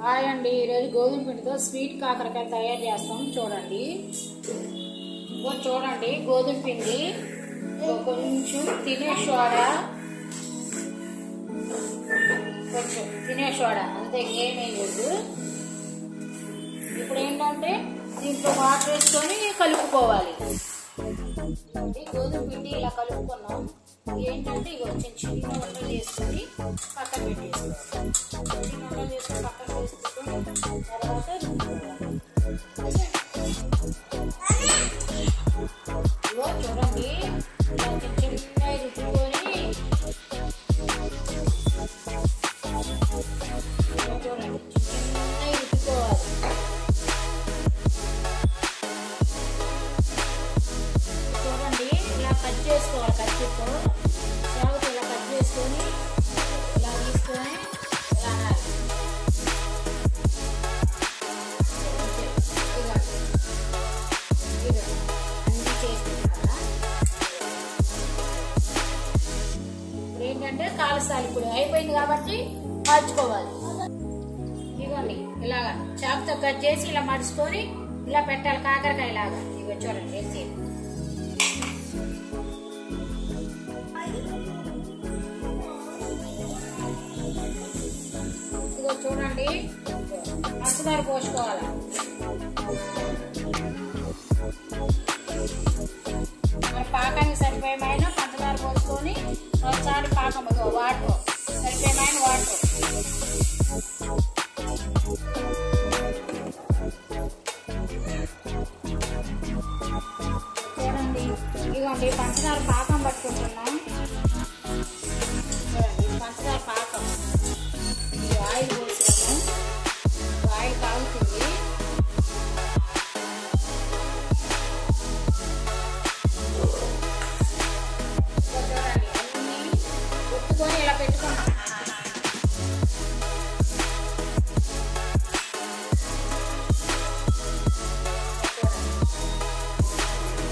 Hi అండి, ఈరోజు గోధుమ పిండితో స్వీట్ కాకరకాయలు తయారు చేస్తాం. చూడండి, చూడండి గోధుమ పిండి, కొంచెం తినే సోడా, అంతే, ఇంకేమేం లేదు. ఇప్పుడు ఏంటంటే దీంట్లో వాటర్ వేసుకొని కలుపుకోవాలి. గోధుమ పిండి ఇలా కలుపుకున్నాం. ఏంటంటే ఇక కొంచెం చిన్న వంటలు చేసుకొని పక్కన పెట్టేసుకోవాలి. చిన్న వంటలు చేసుకొని పక్కన వేసుకొని తర్వాత ఇగో చూడండి, ఇలా చిన్న రుద్దుకొని చూడండి, చిన్న రుద్దుకోవాలి. చూడండి, ఇలా కట్ చేసుకోవాలి. కత్తితో చావుతో ఇలా కట్ చేసుకొని ఇలా తీసుకొని ఇలా అనాలి. అన్నీ చేసుకుంటారా? ఇప్పుడు ఏంటంటే కాలుసాలి. ఇప్పుడు అయిపోయింది కాబట్టి మార్చుకోవాలి. ఇదిగోండి, ఇలాగా చాకుతో కట్ చేసి ఇలా మడుచుకొని ఇలా పెట్టాలి, కాకరకాయ లాగా. ఇగో చూడండి, ఎత్తి ఇదిగో చూడండి, పంచదార పోసుకోవాలి. పాకానికి సరిపోయేమైన పంచదార పోసుకొని ఒకసారి పాకం వాటర్ సరిపోయేమైన వాటర్ చూడండి. ఇదిగోండి, పంచదార పాకం పట్టుకుంటున్నాం. చూడండి, పంచదార పాకం. ఆయిల్ పోసాము, ఆయిల్ కాగుతుంది. చూడండి, అన్నీ ఒత్తుకొని ఇలా పెట్టుకున్నాం.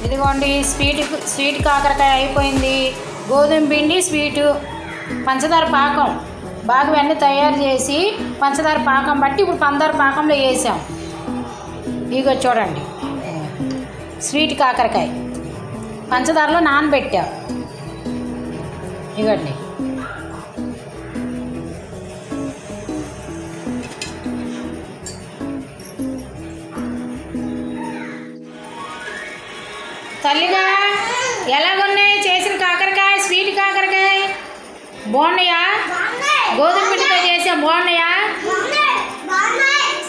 ఇదిగోండి, స్వీట్ కాకరకాయ అయిపోయింది. గోధుమ పిండి, స్వీటు, పంచదార పాకం బాగా అన్నీ తయారు చేసి పంచదార పాకం బట్టి ఇప్పుడు పంచదార పాకంలో వేసాం. ఇగో చూడండి, స్వీట్ కాకరకాయ పంచదారలో నానబెట్టా. ఇగోండి, తల్లిగా ఎలాగున్నాయి చేసిన కాకరకాయ, స్వీట్ కాకరకాయ? బాగున్నాయా? గోధుమ పిండితో చేసా, బాగున్నాయా?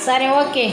సరే, ఓకే.